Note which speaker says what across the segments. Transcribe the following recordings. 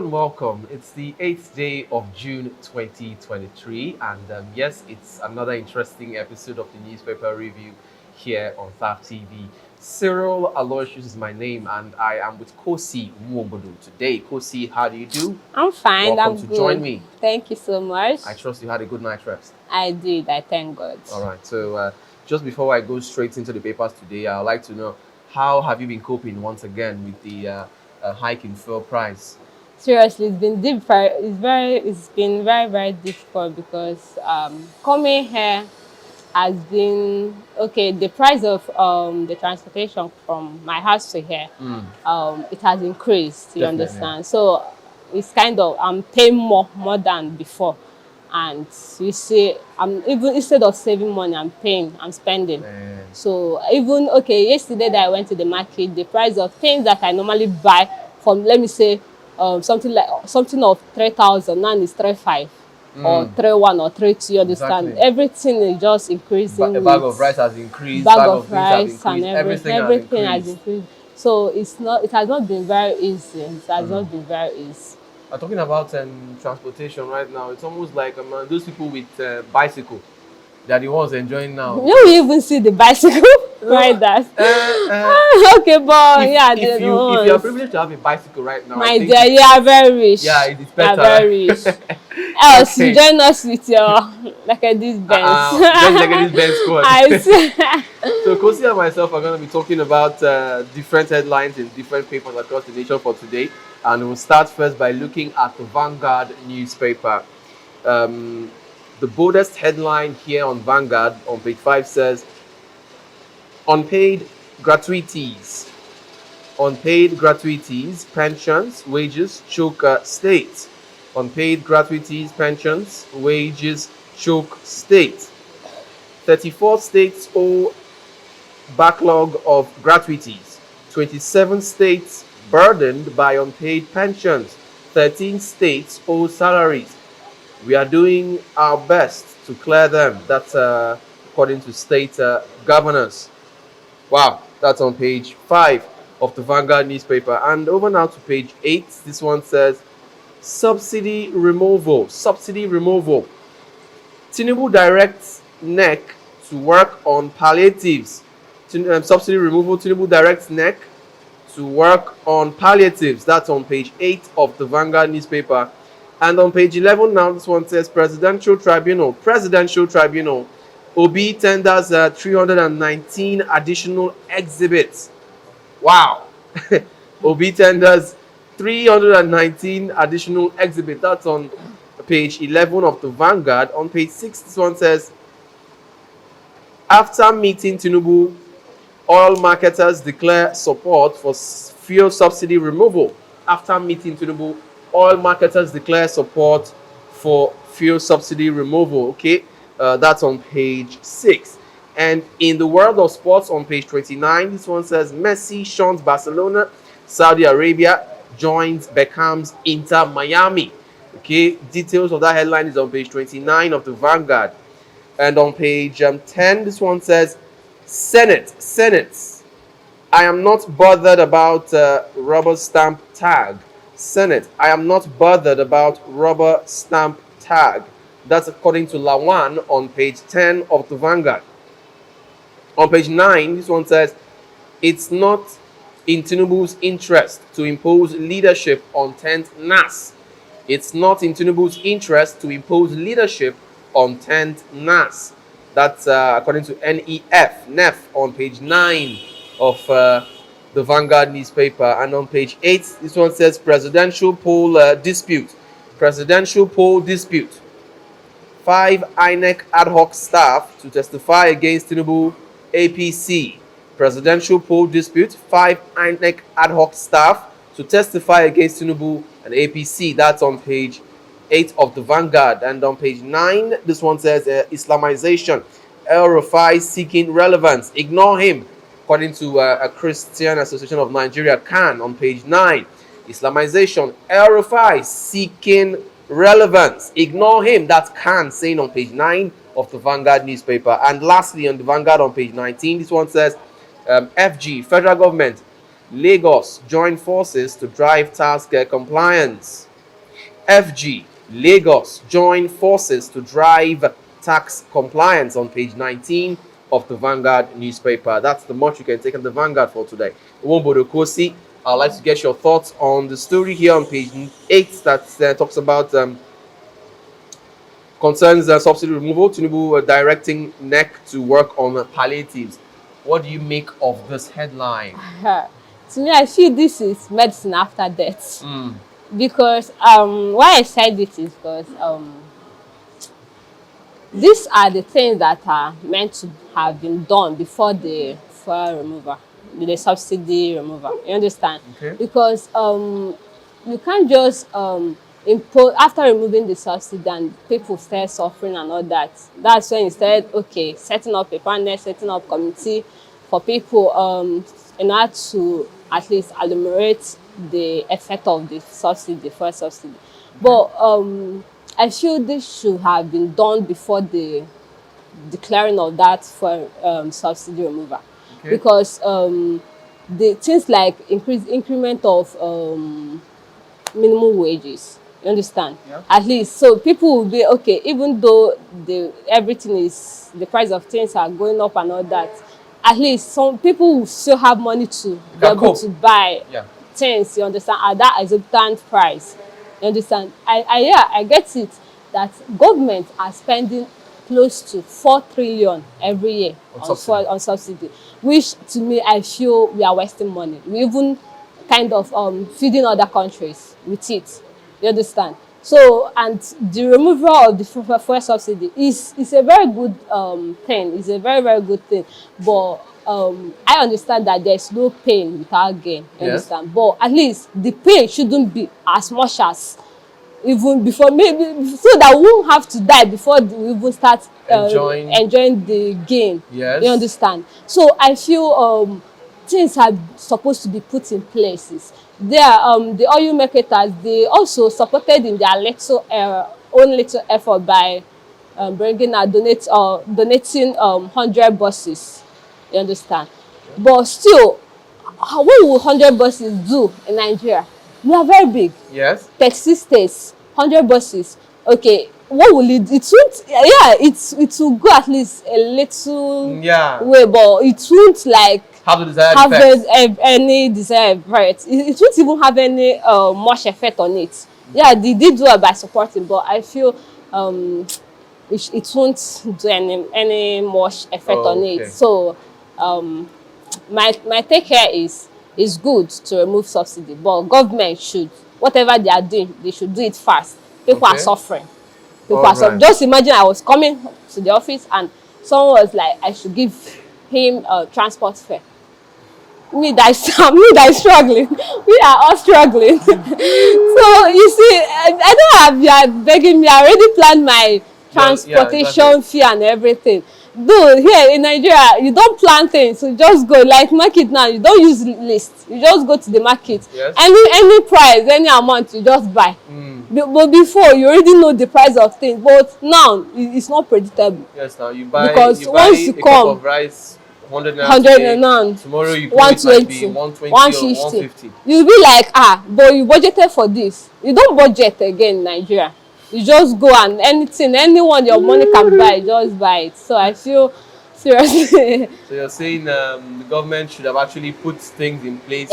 Speaker 1: and welcome. It's the 8th day of June 2023, and yes, it's another interesting episode of the newspaper review here on TAF TV. Cyril Aloysius is my name, and I am with Kosi Mwobodo today. Kosi, how do you do?
Speaker 2: I'm fine.
Speaker 1: Welcome
Speaker 2: I'm
Speaker 1: to
Speaker 2: good.
Speaker 1: join me.
Speaker 2: Thank you so much.
Speaker 1: I trust you had a good night's rest.
Speaker 2: I did. I thank God.
Speaker 1: All right, so just before I go straight into the papers today, I'd like to know how have you been coping once again with the hike in fuel price?
Speaker 2: Seriously, it's been deep. It's been very difficult because coming here has been okay. The price of the transportation from my house to here, it has increased. You
Speaker 1: Definitely.
Speaker 2: understand? So it's kind of I'm paying more than before. And you see, I'm even instead of saving money, I'm spending.
Speaker 1: Man.
Speaker 2: So even okay, yesterday that I went to the market, the price of things that I normally buy from, let me say, something of 3,000 now is 3,500 or 3,100 or 3,200. You understand?
Speaker 1: Exactly.
Speaker 2: Everything is just increasing.
Speaker 1: A bag of rice has increased.
Speaker 2: Bag of
Speaker 1: beans have
Speaker 2: rice and
Speaker 1: increased.
Speaker 2: everything has increased. So it has not been very easy. It has not been very easy.
Speaker 1: Talking about transportation right now, it's almost like those people with bicycle, they're the ones enjoying now.
Speaker 2: You even see the bicycle riders. Okay, but yeah,
Speaker 1: if you're privileged to have a bicycle right now,
Speaker 2: my dear, you are very rich.
Speaker 1: Yeah, it is better.
Speaker 2: You are very rich. Else,
Speaker 1: Okay.
Speaker 2: you join us with your this Benz.
Speaker 1: This Benz squad.
Speaker 2: I see.
Speaker 1: So Kosi and myself are going to be talking about different headlines in different papers across the nation for today. And we'll start first by looking at the Vanguard newspaper. The boldest headline here on Vanguard on page 5 says, unpaid gratuities. Unpaid gratuities, pensions, wages choke state. Unpaid gratuities, pensions, wages choke state. 34 states owe backlog of gratuities. 27 states burdened by unpaid pensions. 13 states owe salaries. We are doing our best to clear them. That's according to state governors. Wow, that's on page 5 of the Vanguard newspaper. And over now to page 8. This one says, subsidy removal. Subsidy removal. Tinubu directs NEC to work on palliatives. Subsidy removal. Tinubu directs NEC to work on palliatives. That's on page 8 of the Vanguard newspaper. And on page 11 now, this one says Presidential Tribunal. Presidential Tribunal. Obi tenders 319 additional exhibits. Wow. Obi tenders 319 additional exhibits. That's on page 11 of the Vanguard. On page 6, this one says, after meeting Tinubu, oil marketers declare support for fuel subsidy removal. After meeting Tinubu, oil marketers declare support for fuel subsidy removal. Okay, that's on page 6. And in the world of sports on page 29, this one says Messi shuns Barcelona, Saudi Arabia joins Beckham's Inter Miami. Okay, details of that headline is on page 29 of the Vanguard. And on page 10, this one says Senate. I am not bothered about rubber stamp tag. Senate. I am not bothered about rubber stamp tag. That's according to Lawan on page 10 of the Vanguard. On page 9, this one says, it's not in Tinubu's interest to impose leadership on 10th NAS. It's not in Tinubu's interest to impose leadership on 10th NAS. That's according to NEF on page 9 of the Vanguard newspaper. And on page 8, this one says presidential poll dispute. Presidential poll dispute. 5 INEC ad hoc staff to testify against Tinubu APC. Presidential poll dispute. 5 INEC ad hoc staff to testify against Tinubu and APC. That's on page 8 of the Vanguard. And on page 9, this one says Islamization. El Rufai seeking relevance. Ignore him. According to a Christian Association of Nigeria, CAN, on page 9. Islamization. El Rufai seeking relevance. Ignore him. That's CAN saying on page 9 of the Vanguard newspaper. And lastly, on the Vanguard on page 19, this one says FG, federal government, Lagos join forces to drive task compliance. FG, Lagos join forces to drive tax compliance on page 19 of the Vanguard newspaper. That's the much you can take on the Vanguard for today. Kosi, I'd like to get your thoughts on the story here on page 8 that talks about concerns subsidy removal. Tinubu directing NEC to work on palliatives. What do you make of this headline?
Speaker 2: To me, I feel this is medicine after death. Because why I said it is because these are the things that are meant to have been done before the fuel removal, the subsidy removal. You understand?
Speaker 1: Okay.
Speaker 2: Because you can't just impose after removing the subsidy and people start suffering and all that. That's when instead, okay, setting up a panel, setting up committee for people in order to at least enumerate the effect of the subsidy, the first subsidy. But I feel this should have been done before the declaring of that for subsidy removal.
Speaker 1: Okay.
Speaker 2: Because the things like increment of minimum wages, you understand?
Speaker 1: Yeah.
Speaker 2: At least so people will be okay, even though everything is, the price of things are going up and all that, at least some people will still have money to be able to buy things, you understand, at that exorbitant price. You understand? I get it that government are spending close to 4 trillion every year on subsidy, which to me I feel we are wasting money. We even kind of feeding other countries with it. You understand? So, and the removal of the fuel subsidy is a very good thing. It's a very, very good thing. But I understand that there's no pain without gain. You understand? But at least the pain shouldn't be as much as even before, maybe so that we won't have to die before we even start enjoying the gain.
Speaker 1: Yes.
Speaker 2: You understand? So I feel things are supposed to be put in places. The oil marketers, they also supported in their own little effort by donating 100 buses. You understand? But still, what will 100 buses do in Nigeria? We are very big.
Speaker 1: Yes.
Speaker 2: 36 states, 100 buses. Okay, what will it? It won't. Yeah, it will go at least a little way, but it won't like
Speaker 1: have the desired
Speaker 2: any desired effect. It won't even have any much effect on it. Yeah, they did do it by supporting, but I feel it won't do any much effect on it. So my take here is it's good to remove subsidy, but government should, whatever they are doing, they should do it fast. People are suffering. People are suffering. Just imagine I was coming to the office and someone was like, I should give him a transport fare. Me that is struggling. We are all struggling. So you see, I don't have you are begging me. I already planned my transportation fee and everything. Though here in Nigeria, you don't plan things, so just go like market now. You don't use list. You just go to the market.
Speaker 1: Yes.
Speaker 2: Any price, any amount, you just buy. But before you already know the price of things. But now it's not predictable.
Speaker 1: Yes, now you buy
Speaker 2: because once you
Speaker 1: a
Speaker 2: come,
Speaker 1: cup of rice, 100
Speaker 2: naira.
Speaker 1: Tomorrow you
Speaker 2: 120,
Speaker 1: 150.
Speaker 2: You'll be like, but you budgeted for this. You don't budget again in Nigeria. You just go and anyone your money can buy, just buy it. So I feel seriously.
Speaker 1: So you're saying the government should have actually put things in place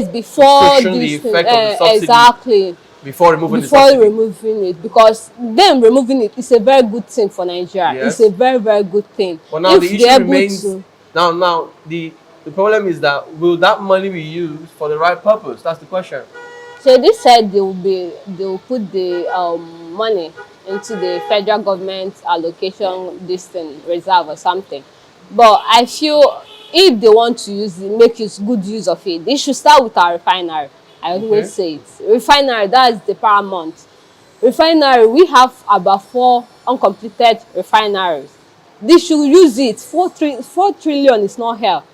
Speaker 2: before
Speaker 1: the effect of the subsidy.
Speaker 2: Exactly.
Speaker 1: Before removing the subsidy.
Speaker 2: Removing it, because them removing it is a very good thing for Nigeria.
Speaker 1: Yes.
Speaker 2: It's a very, very good thing.
Speaker 1: But now the issue remains. Now the problem is that will that money be used for the right purpose? That's the question.
Speaker 2: So they said they will put the money into the federal government allocation reserve or something. But I feel if they want to make good use of it, they should start with our refinery. I always say it. Refinery, that's the paramount. Refinery, we have about 4 uncompleted refineries. They should use it. 4 trillion is not hell.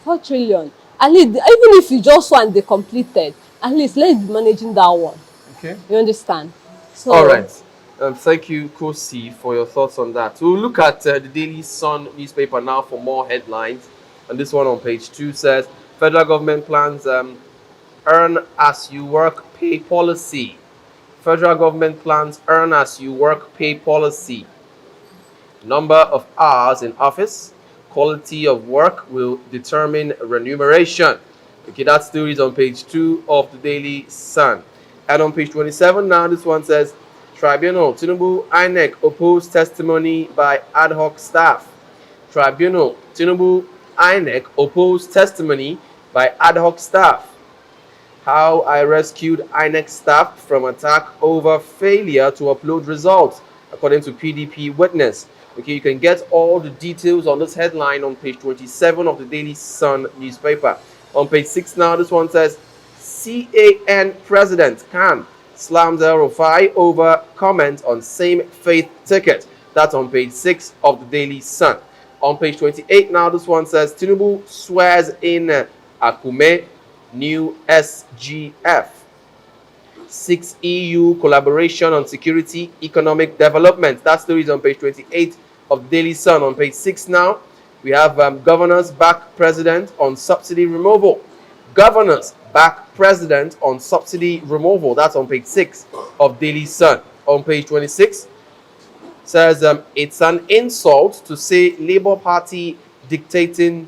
Speaker 2: 4 trillion. At least, even if you just want the completed, at least let's be managing that one. Okay. You understand? So,
Speaker 1: all right. Thank you, Kosi, for your thoughts on that. We'll look at the Daily Sun newspaper now for more headlines. And this one on page 2 says, federal government plans earn as you work pay policy. Federal government plans earn as you work pay policy. Number of hours in office, quality of work will determine remuneration. Okay, that story is on page 2 of the Daily Sun. And on page 27 now, this one says, Tribunal, Tinubu, INEC opposed testimony by ad hoc staff. Tribunal, Tinubu, INEC opposed testimony by ad hoc staff. How I rescued INEC staff from attack over failure to upload results, according to PDP witness. Okay, you can get all the details on this headline on page 27 of the Daily Sun newspaper. On page 6 now, this one says, CAN President Khan slams El-Rufai over comment on same faith ticket. That's on page 6 of the Daily Sun. On page 28 now, this one says, Tinubu swears in Akume new SGF. 6 EU collaboration on security, economic development. That story is on page 28 of the Daily Sun. On page 6 now, we have governors back president on subsidy removal. Governors back president on subsidy removal. That's on page 6 of Daily Sun. On page 26, says it's an insult to say Labour Party dictating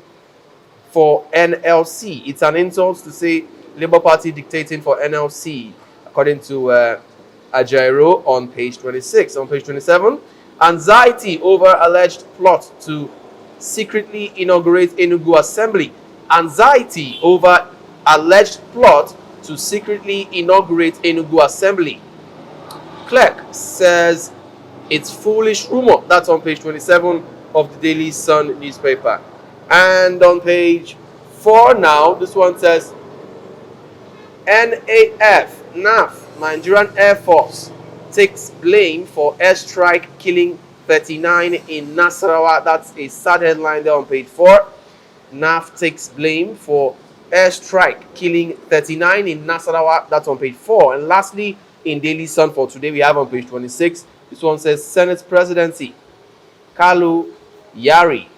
Speaker 1: for NLC. It's an insult to say Labour Party dictating for NLC, according to Ajaero on page 26. On page 27, anxiety over alleged plot to secretly inaugurate Enugu Assembly. Anxiety over alleged plot to secretly inaugurate Enugu Assembly. Clerk says it's foolish rumor. That's on page 27 of the Daily Sun newspaper. And on page 4 now, this one says NAF, Nigerian Air Force, takes blame for airstrike killing 39 in Nasarawa. That's a sad headline there on page 4. NAF takes blame for airstrike killing 39 in Nasarawa. That's on page 4. And lastly, in Daily Sun for today, we have on page 26. This one says Senate presidency. Kalu Yari.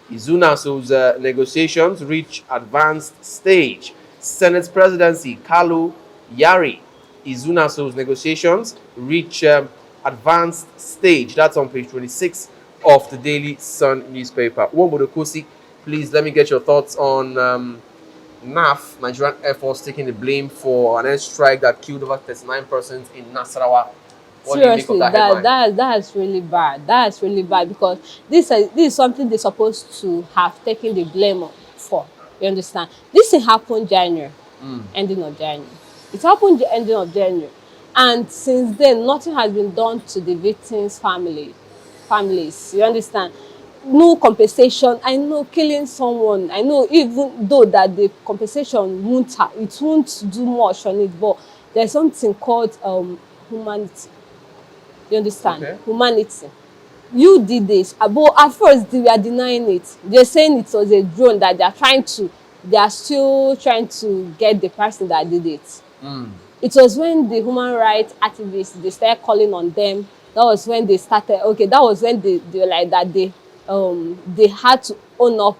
Speaker 1: Izunaso's negotiations reach advanced stage. Senate presidency. Kalu Yari. Izunaso's negotiations reach advanced stage. That's on page 26 of the Daily Sun newspaper. Wombodokosi, please let me get your thoughts on NAF, Nigerian Air Force, taking the blame for an airstrike that killed over 39 persons in Nasarawa. What
Speaker 2: Seriously,
Speaker 1: do you make of that
Speaker 2: that's really bad. That's really bad because this is something they're supposed to have taken the blame for. You understand? This thing happened January, ending of January. It happened the ending of January, and since then nothing has been done to the victims' families. You understand? No compensation. I know killing someone. I know even though that the compensation won't do much on it, but there's something called humanity. You understand?
Speaker 1: Okay.
Speaker 2: Humanity. You did this. But at first they were denying it. They're saying it was a drone that they are still trying to get the person that did it. It was when the human rights activists, they started calling on them. That was when they started. Okay, that was when they were like that. They had to own up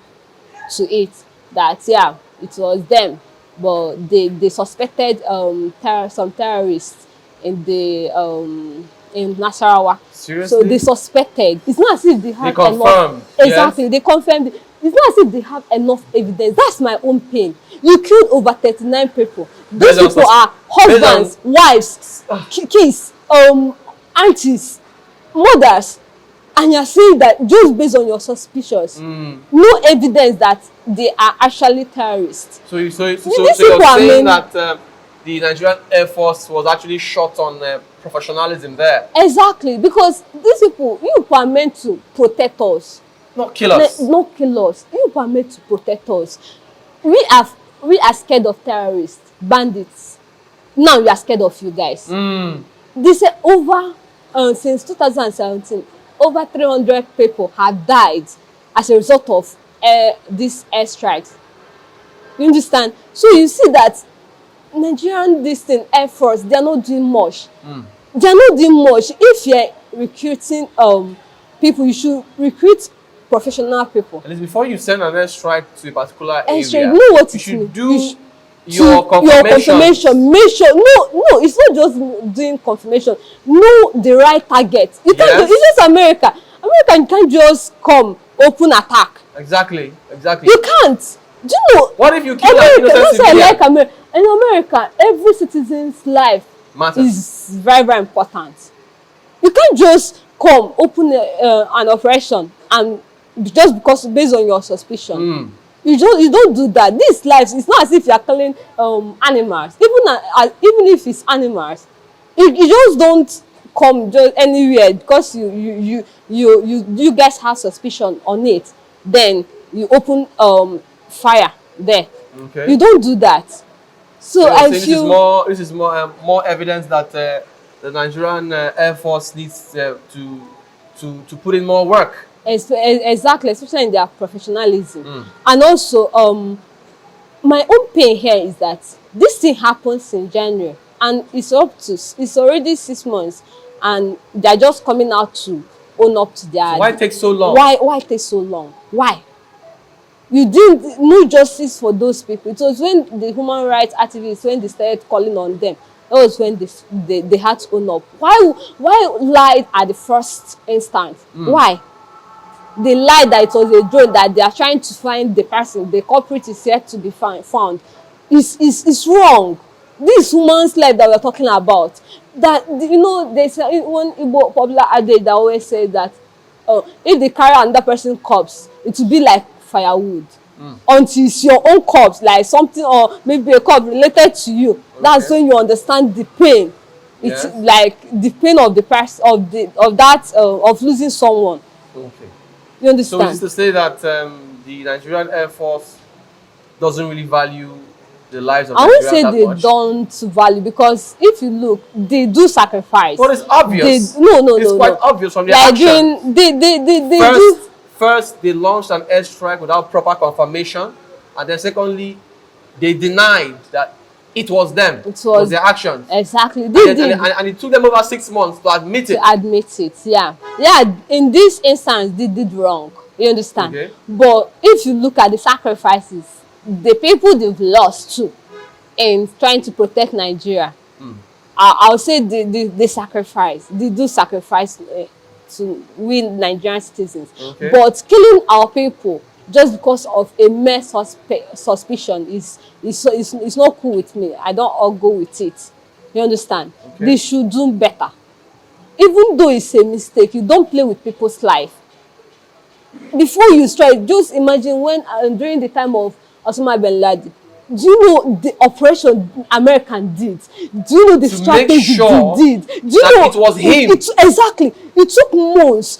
Speaker 2: to it. That yeah, it was them. But they suspected some terrorists in the in Nasarawa.
Speaker 1: Seriously?
Speaker 2: So they suspected. It's not as if they have
Speaker 1: confirmed.
Speaker 2: enough. Exactly, yes. They confirmed. It's not as if they have enough evidence. That's my own pain. You killed over 39 people. These people are husbands, wives, kids, aunties, mothers, and you're saying that just based on your suspicions, no evidence that they are actually terrorists.
Speaker 1: So you're saying that the Nigerian Air Force was actually shot on professionalism there?
Speaker 2: Exactly, because these people, you are meant to protect us.
Speaker 1: Not kill us.
Speaker 2: Not kill us. You are meant to protect us. We are scared of terrorists, bandits. Now we are scared of you guys. They say since 2017, over 300 people have died as a result of these airstrikes. You understand? So you see that Nigerian Air Force, they are not doing much. They are not doing much. If you're recruiting people, you should recruit professional people.
Speaker 1: At least before you send an airstrike to a particular area,
Speaker 2: you know what
Speaker 1: you should do your
Speaker 2: confirmation. Make sure no, it's not just doing confirmation. Know the right target. You can't do, it's just America. You can't just come open attack.
Speaker 1: Exactly.
Speaker 2: You can't. Do you know?
Speaker 1: What if you kill an innocent civilian?
Speaker 2: That's why I like America. In America, every citizen's life is very, very important. You can't just come open an operation and just because based on your suspicion. You don't do that. These lives, it's not as if you are killing animals. Even if it's animals, you just don't come just anywhere because you guys have suspicion on it. Then you open fire there.
Speaker 1: Okay.
Speaker 2: You don't do that. So I feel
Speaker 1: this is more evidence that the Nigerian Air Force needs to put in more work.
Speaker 2: Exactly, especially in their professionalism. And also, my own pain here is that this thing happens in January and it's already 6 months and they're just coming out to own up to their...
Speaker 1: So why take so long?
Speaker 2: Why take so long? Why? You didn't no justice for those people. It was when the human rights activists, when they started calling on them, that was when they had to own up. Why lie at the first instance? Why? They lied that it was a drone, that they are trying to find the person, the culprit is yet to be found. It's wrong. This human's life that we're talking about, that, you know, there's one Igbo popular adage that always says that if they carry another person's corpse, it will be like firewood. Until it's your own corpse, like something, or maybe a corpse related to you. Okay. That's when you understand the pain. It's like the pain of the person, of losing someone.
Speaker 1: Okay.
Speaker 2: You understand?
Speaker 1: So is this to say that the Nigerian Air Force doesn't really value the lives of Nigerians?
Speaker 2: I won't say they
Speaker 1: much?
Speaker 2: Don't value, because if you look, they do sacrifice.
Speaker 1: But it's obvious. It's quite obvious from their action. First, they launched an airstrike without proper confirmation, and then secondly, they denied that it was them. It was their actions.
Speaker 2: Exactly.
Speaker 1: And it took them over 6 months to admit it. Yeah.
Speaker 2: In this instance, they did wrong. You understand?
Speaker 1: Okay.
Speaker 2: But if you look at the sacrifices, the people they've lost too, in trying to protect Nigeria, I'll say they sacrifice. They do sacrifice to win Nigerian citizens. Okay. But killing our people just because of a mere suspicion is not cool with me. I don't all go with it. You understand? Okay. They should do better. Even though it's a mistake, you don't play with people's life. Before you strike, just imagine when during the time of Osama bin Laden, do you know the operation American did? Do you know the strategy they did? Do you know
Speaker 1: it was him?
Speaker 2: Exactly. It took months.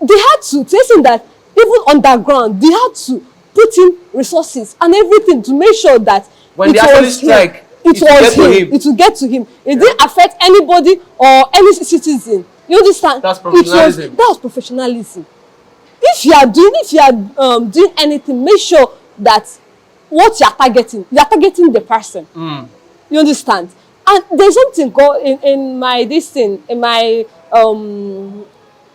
Speaker 2: They had to tell him that even underground, they had to put in resources and everything to make sure that
Speaker 1: when they actually strike,
Speaker 2: it will get to him. It didn't affect anybody or any citizen. You understand?
Speaker 1: That's professionalism.
Speaker 2: That was professionalism. If you are doing anything, make sure that what you are targeting the person. You understand? And there's something called in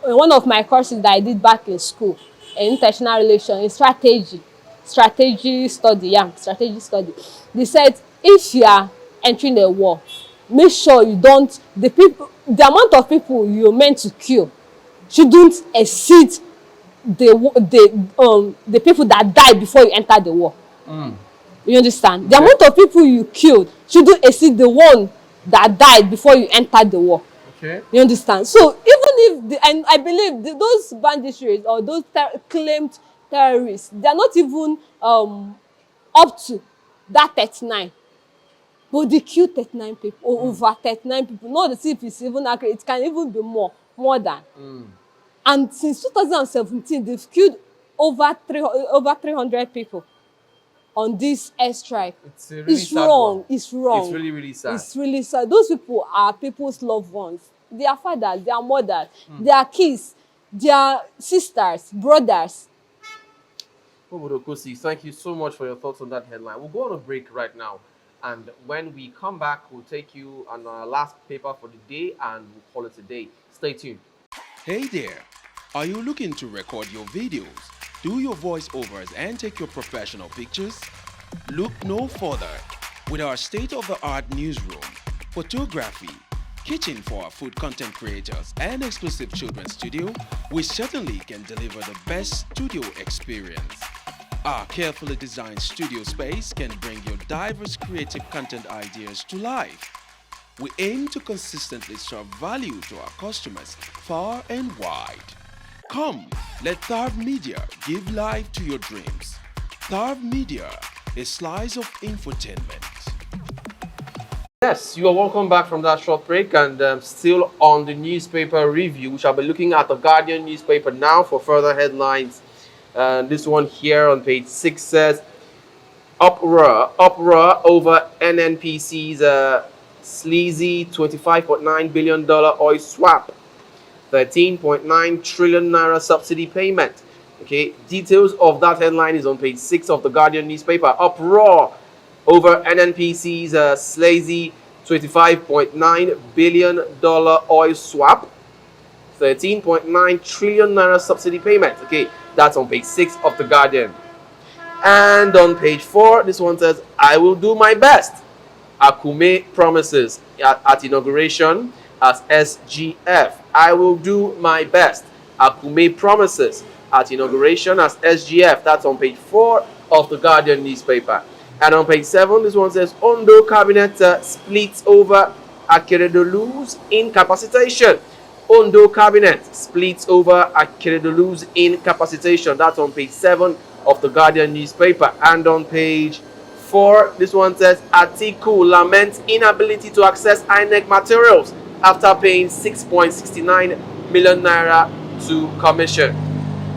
Speaker 2: one of my courses that I did back in school, in international relations, strategy study. They said if you are entering a war, make sure you don't, the amount of people you're meant to kill shouldn't exceed the people that died before you enter the war. You understand? The amount of people you killed shouldn't exceed the one that died before you entered the war.
Speaker 1: Okay.
Speaker 2: You understand? So even if and I believe those banditries or those claimed terrorists, they are not even up to that 39. But they killed 39 people, or over 39 people. Not to see if it's even accurate. It can even be more than. And since 2017, they've killed over 300 people on this airstrike. It's wrong. It's wrong.
Speaker 1: It's really, really sad.
Speaker 2: It's really sad. Those people are people's loved ones. Their fathers, their mothers, their kids, their sisters, brothers.
Speaker 1: Obodokosi, thank you so much for your thoughts on that headline. We'll go on a break right now. And when we come back, we'll take you on our last paper for the day and we'll call it a day. Stay tuned.
Speaker 3: Hey there. Are you looking to record your videos, do your voiceovers, and take your professional pictures? Look no further. With our state-of-the-art newsroom, photography, kitchen for our food content creators, and exclusive children's studio, we certainly can deliver the best studio experience. Our carefully designed studio space can bring your diverse creative content ideas to life. We aim to consistently serve value to our customers far and wide. Come, let Tharv Media give life to your dreams. Tharv Media, a slice of infotainment.
Speaker 1: Yes, you are welcome back from that short break, and still on the newspaper review. We shall be looking at the Guardian newspaper now for further headlines. This one here on page 6 says, uproar over NNPC's sleazy $25.9 billion oil swap, 13.9 trillion naira subsidy payment. Okay, details of that headline is on page 6 of the Guardian newspaper. Uproar over NNPC's sleazy $25.9 billion oil swap, 13.9 trillion naira subsidy payment. Okay, that's on page 6 of the Guardian. And on page 4, this one says, I will do my best. Akume promises at inauguration as SGF. I will do my best. Akume promises at inauguration as SGF. That's on page 4 of the Guardian newspaper. And on page 7, this one says, Ondo cabinet splits over Akeredolu's incapacitation. Ondo cabinet splits over Akeredolu's incapacitation. That's on page 7 of the Guardian newspaper. And on page 4, this one says, Atiku laments inability to access INEC materials after paying 6.69 million naira to commission.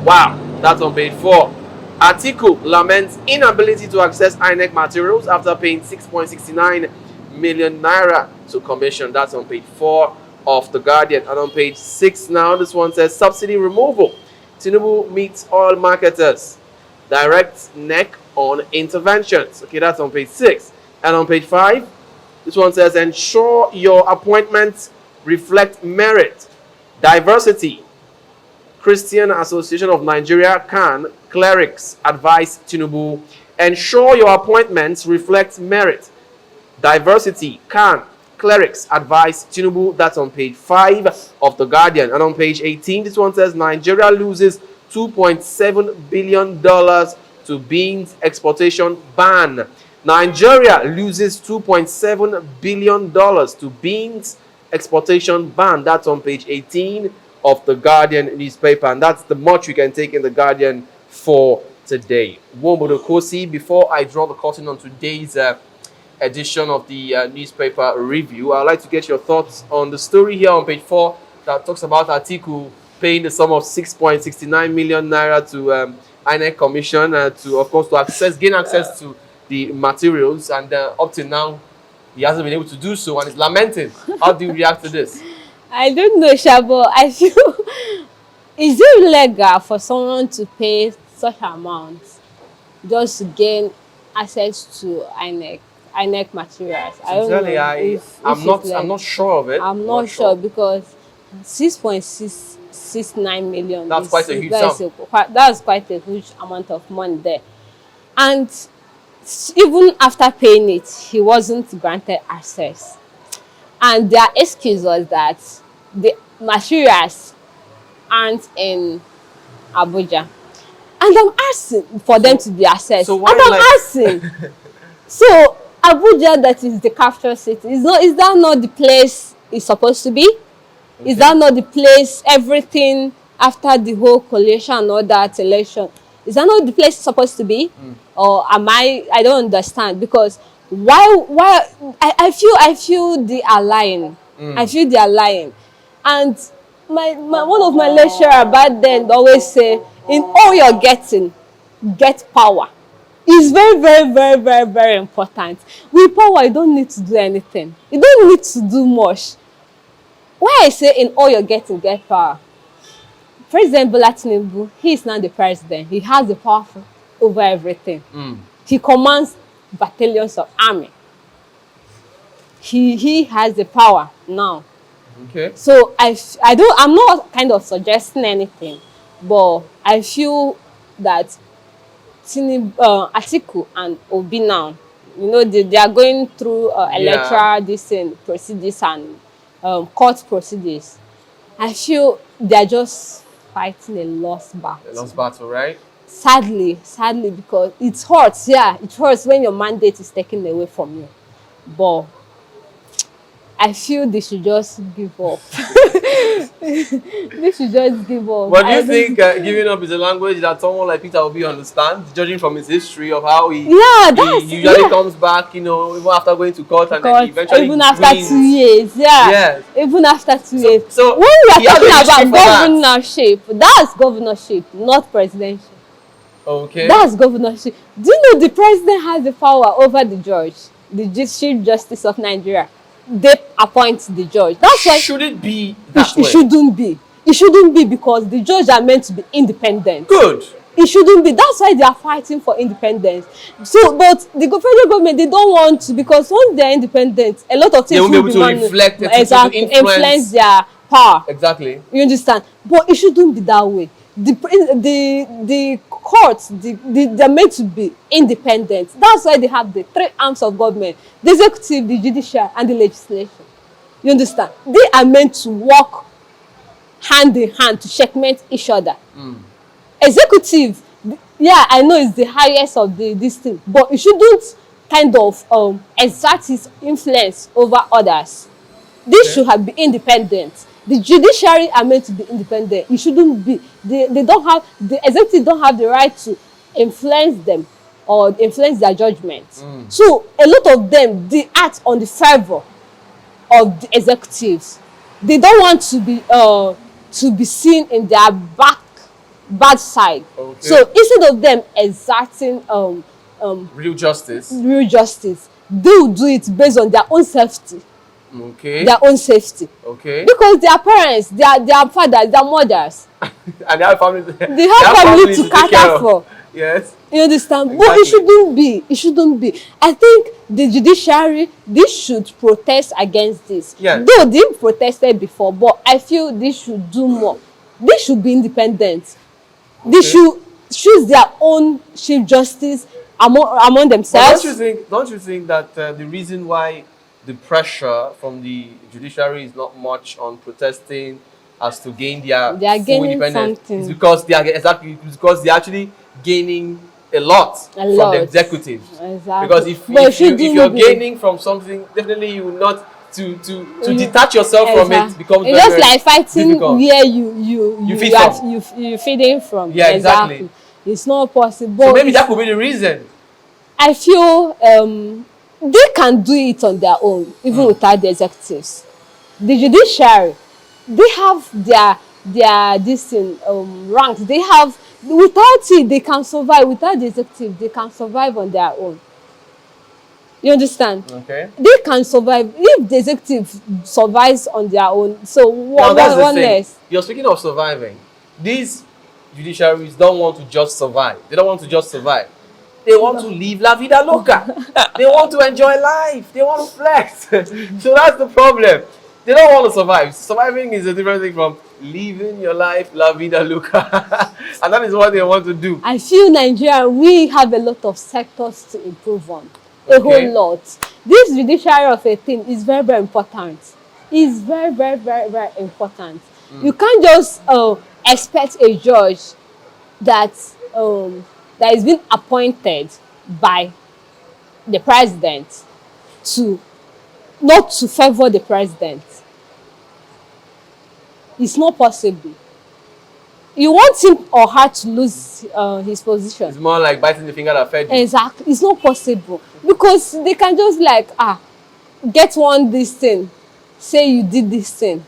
Speaker 1: Wow, that's on page 4. Atiku laments inability to access INEC materials after paying 6.69 million naira to commission. That's on page 4 of the Guardian. And on page 6 now, this one says, subsidy removal. Tinubu meets oil marketers. Direct neck on interventions. Okay, that's on page 6. And on page 5, this one says, ensure your appointments reflect merit, diversity. Christian Association of Nigeria, CAN, clerics advise Tinubu, ensure your appointments reflect merit, diversity. CAN, clerics advise Tinubu. That's on page 5 of the Guardian. And on page 18, this one says, Nigeria loses $2.7 billion to beans exportation ban. Nigeria loses $2.7 billion to beans exportation ban. That's on page 18 of the Guardian newspaper. And that's the much we can take in the Guardian for today. Womodo Kosi, before I draw the curtain on today's edition of the newspaper review, I'd like to get your thoughts on the story here on page 4 that talks about Atiku paying the sum of 6.69 million naira to INEC Commission to, of course, to gain access to the materials, and up to now he hasn't been able to do so and is lamenting. How do you react to this?
Speaker 2: I don't know, Shabo. I feel, is it legal for someone to pay such amounts just to gain access to INEC materials? I don't know.
Speaker 1: I'm not sure of it.
Speaker 2: I'm not sure because 6.69 million.
Speaker 1: That's quite a huge sum.
Speaker 2: That's quite a huge amount of money there. And even after paying it, he wasn't granted access. And their excuse was that the materials aren't in Abuja. And I'm asking for them to be accessed.
Speaker 1: So why,
Speaker 2: and I'm asking. So Abuja, that is the capital city, is that not the place it's supposed to be? Okay. Is that not the place everything after the whole coalition and all that election? Is that not the place it's supposed to be? Or am I don't understand, because why I feel they are lying. I feel they are lying. And my one of my lecturer back then always say, in all you're getting, get power. It's very, very, very, very, very important. With power, you don't need to do anything. You don't need to do much. Why I say in all you're getting, get power. President Bola Tinubu, he is now the president. He has the power over everything. He commands battalions of army. He has the power now.
Speaker 1: Okay.
Speaker 2: So I'm not kind of suggesting anything, but I feel that Atiku and Obi now, You know, they are going through
Speaker 1: Yeah.
Speaker 2: electoral proceedings and court proceedings. I feel they are just fighting a lost
Speaker 1: A
Speaker 2: battle.
Speaker 1: lost battle, right?
Speaker 2: Sadly, because it hurts. Yeah, it hurts when your mandate is taken away from you. But I feel they should just give up. They should just give up.
Speaker 1: But do you
Speaker 2: I don't-
Speaker 1: think giving up is a language that someone like Peter Obi understands, judging from his history of how
Speaker 2: Yeah,
Speaker 1: he
Speaker 2: that's
Speaker 1: usually
Speaker 2: yeah.
Speaker 1: comes back, you know, even after going to court and then
Speaker 2: Because
Speaker 1: he eventually
Speaker 2: even after
Speaker 1: wins.
Speaker 2: 2 years, yeah.
Speaker 1: Yes.
Speaker 2: Even after 2 years.
Speaker 1: So
Speaker 2: When we
Speaker 1: he
Speaker 2: are
Speaker 1: has a
Speaker 2: talking
Speaker 1: history
Speaker 2: about
Speaker 1: for that.
Speaker 2: governorship, that's governorship, not presidential.
Speaker 1: Okay.
Speaker 2: That's governorship. Do you know the president has the power over the judge, the Chief Justice of Nigeria? They appoint the judge. That's why
Speaker 1: Should it be that
Speaker 2: it
Speaker 1: way?
Speaker 2: shouldn't be. It shouldn't be because the judge are meant to be independent.
Speaker 1: Good.
Speaker 2: It shouldn't be. That's why they are fighting for independence. So, but the federal government, they don't want to, because once they are independent, a lot of things
Speaker 1: They won't be
Speaker 2: will
Speaker 1: able to
Speaker 2: managed.
Speaker 1: reflect it, to
Speaker 2: Exactly, influence their power.
Speaker 1: Exactly.
Speaker 2: You understand? But it shouldn't be that way. The courts, they're meant to be independent. That's why they have the three arms of government: the executive, the judicial, and the legislation. You understand? They are meant to work hand in hand to checkmate each other. Executive, yeah, I know it's the highest of this thing, but it shouldn't kind of exert its influence over others. This should have been independent. The judiciary are meant to be independent. It shouldn't be. They don't have, the executive don't have the right to influence them or influence their judgment. So a lot of them, they act on the favor of the executives. They don't want to be seen in their bad side.
Speaker 1: Okay.
Speaker 2: So instead of them exerting
Speaker 1: Real justice.
Speaker 2: real justice, they will do it based on their own safety.
Speaker 1: Okay.
Speaker 2: Their own safety.
Speaker 1: Okay.
Speaker 2: Because their parents, their fathers, their mothers,
Speaker 1: And they have family.
Speaker 2: they have family to
Speaker 1: take
Speaker 2: cater
Speaker 1: care of.
Speaker 2: for.
Speaker 1: Yes.
Speaker 2: You understand? But
Speaker 1: Exactly.
Speaker 2: it shouldn't be. It shouldn't be. I think the judiciary, they should protest against this.
Speaker 1: Yeah.
Speaker 2: Though they protested before, but I feel they should do more. They should be independent. They
Speaker 1: Okay.
Speaker 2: should choose their own chief justice among
Speaker 1: But
Speaker 2: themselves.
Speaker 1: don't you think that the reason why the pressure from the judiciary is not much on protesting as to gain their
Speaker 2: They are
Speaker 1: full
Speaker 2: gaining
Speaker 1: independence
Speaker 2: something.
Speaker 1: is because they are because they're actually gaining a lot from
Speaker 2: lot.
Speaker 1: the executives.
Speaker 2: Exactly.
Speaker 1: Because if
Speaker 2: But it
Speaker 1: if you're
Speaker 2: shouldn't be.
Speaker 1: gaining from something, definitely you will not to detach yourself from it
Speaker 2: Exactly.
Speaker 1: becomes
Speaker 2: It's
Speaker 1: very,
Speaker 2: just like fighting
Speaker 1: difficult.
Speaker 2: where you
Speaker 1: feed
Speaker 2: are
Speaker 1: from.
Speaker 2: you feeding from.
Speaker 1: Yeah, exactly.
Speaker 2: It's not possible.
Speaker 1: So maybe
Speaker 2: It's-
Speaker 1: that could be the reason.
Speaker 2: I feel they can do it on their own, even without the executives. The judiciary, they have their this thing, ranks. They have, without it, they can survive. Without the executive, they can survive on their own. You understand?
Speaker 1: Okay.
Speaker 2: They can survive if the executive survives on their own. So
Speaker 1: Now
Speaker 2: one,
Speaker 1: that's the
Speaker 2: one
Speaker 1: thing.
Speaker 2: less.
Speaker 1: You're speaking of surviving. These judiciaries don't want to just survive. They don't want to just survive. They want to live la vida loca. They want to enjoy life. They want to flex. So that's the problem. They don't want to survive. Surviving is a different thing from living your life la vida loca. And that is what they want to do.
Speaker 2: I feel Nigeria, we have a lot of sectors to improve on. A
Speaker 1: Okay.
Speaker 2: whole lot. This judiciary of a thing is very, very important. It's very, very, very, very important. You can't just expect a judge that is being appointed by the president to not to favor the president. It's not possible. You want him or her to lose his position.
Speaker 1: It's more like biting the finger that fed you.
Speaker 2: Exactly. It's not possible. Because they can just like, get one this thing, say you did this thing,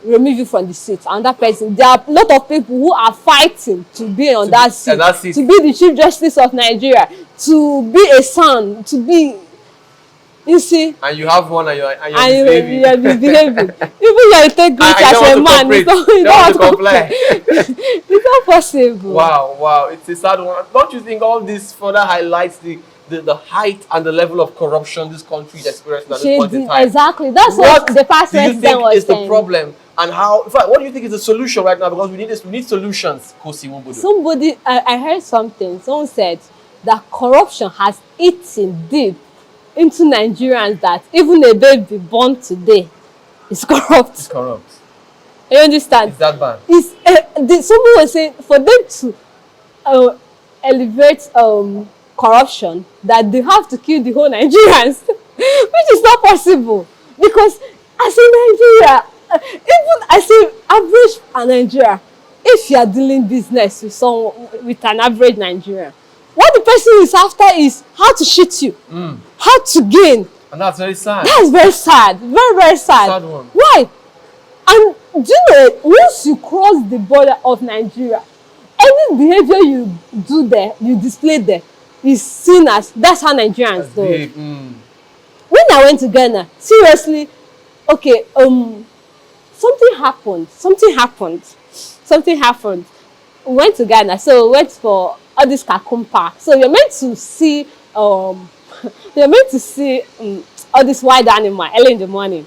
Speaker 2: remove you from the seat. Another person, there are a lot of people who are fighting to be on that seat, to be the Chief Justice of Nigeria, to be a son, to be, you see,
Speaker 1: And you have one and you're
Speaker 2: and you're
Speaker 1: misbehaving.
Speaker 2: misbehaving. Even you take it
Speaker 1: I
Speaker 2: as
Speaker 1: don't
Speaker 2: a
Speaker 1: want
Speaker 2: man,
Speaker 1: to
Speaker 2: it's not,
Speaker 1: cooperate.
Speaker 2: you
Speaker 1: Don't want to
Speaker 2: don't
Speaker 1: comply.
Speaker 2: it's not possible.
Speaker 1: Wow, it's a sad one. Don't you think all this further highlights the height and the level of corruption this country is experiencing at this point in time?
Speaker 2: Exactly. That's what the past
Speaker 1: do you
Speaker 2: president
Speaker 1: think
Speaker 2: was
Speaker 1: is the
Speaker 2: saying.
Speaker 1: problem? And how, in fact, what do you think is the solution right now? Because we need solutions, Kosi Wobodo.
Speaker 2: Somebody, I heard something. Someone said, that corruption has eaten deep into Nigerians, that even a baby born today is corrupt.
Speaker 1: It's corrupt.
Speaker 2: You understand?
Speaker 1: It's that bad.
Speaker 2: It's someone was saying for them to elevate corruption, that they have to kill the whole Nigerians, which is not possible, because as a Nigeria, even as a average Nigeria, if you are dealing business with someone, with an average Nigerian, what the person is after is how to cheat you, how to gain.
Speaker 1: And that's very sad.
Speaker 2: That's very sad, very, very sad.
Speaker 1: Sad one.
Speaker 2: Why? And do you know, once you cross the border of Nigeria, any behavior you do there, you display there, is seen as, that's how Nigerians do it. When I went to Ghana, seriously, okay, something happened. We went to Ghana, so we went for all this Kakumpa. So you're meant to see, all this wild animal early in the morning.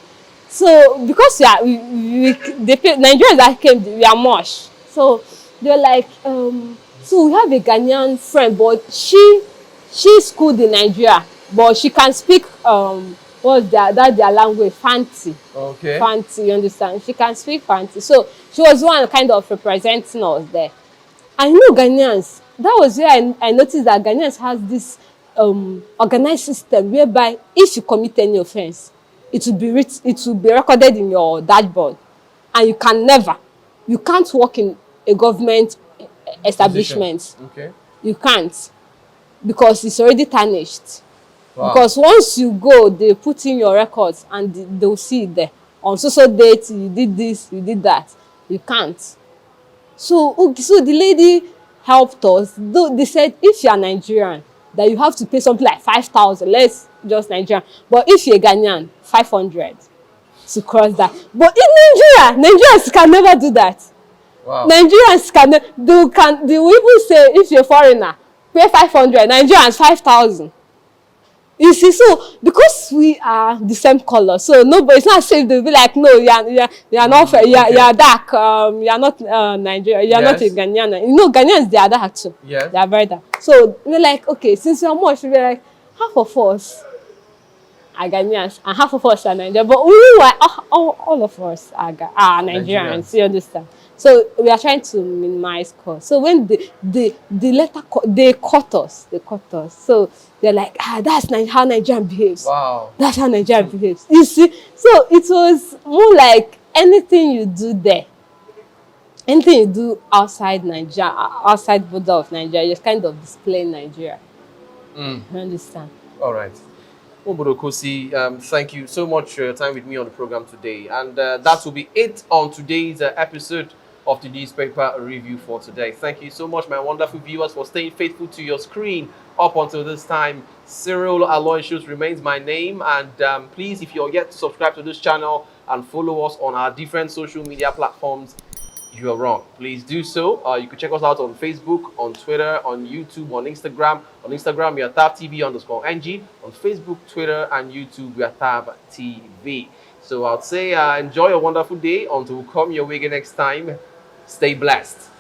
Speaker 2: So because Nigerians that came, we are mush. So they're like, so we have a Ghanaian friend, but she schooled in Nigeria, but she can speak what's their language, Fanti.
Speaker 1: Okay.
Speaker 2: Fanti, you understand? She can speak Fanti. So she was one kind of representing us there. I know Ghanaians. That was where I noticed that Ghanaians has this organized system whereby if you commit any offense, it will be recorded in your dashboard, and you can't work in a government establishment.
Speaker 1: Okay.
Speaker 2: You can't, because it's already tarnished.
Speaker 1: Wow.
Speaker 2: Because once you go, they put in your records and they'll see it there. On so date, you did this, you did that. You can't. So the lady helped us. Though they said if you are Nigerian, that you have to pay something like 5,000, less just Nigerian. But if you're Ghanaian, 500 to cross that. But in Nigeria, Nigerians can never do that.
Speaker 1: Wow.
Speaker 2: Nigerians they will even say if you're a foreigner, pay 500, Nigerians 5,000. You see, so because we are the same color, so it's not safe. They'll be like, no, you are not fair, you are dark, you are not Nigerian, you are not a Ghanaian. You know, Ghanaians, they are dark too.
Speaker 1: Yes.
Speaker 2: They are very dark. So we're like, okay, since we are much, we're like, half of us are Ghanaians and half of us are Nigerians. But we were all of us are Nigerians. You understand? So we are trying to minimize cost. So when they caught us. So they're like, that's how Nigerian behaves.
Speaker 1: Wow.
Speaker 2: That's how Nigerian behaves. You see? So it was more like anything you do there, anything you do outside Nigeria, outside border of Nigeria, you're kind of displaying Nigeria. You understand?
Speaker 1: All right. Obodo Kosi, thank you so much for your time with me on the program today. And that will be it on today's episode of the newspaper review for today. Thank you so much, my wonderful viewers, for staying faithful to your screen up until this time. Cyril Aloysius remains my name. And please, if you're yet to subscribe to this channel and follow us on our different social media platforms, you are wrong. Please do so. You can check us out on Facebook, on Twitter, on YouTube, on Instagram. On Instagram, we are tabtv_ng. On Facebook, Twitter, and YouTube, we are tabtv. So I'd say enjoy a wonderful day until we come your way again next time. Stay blessed.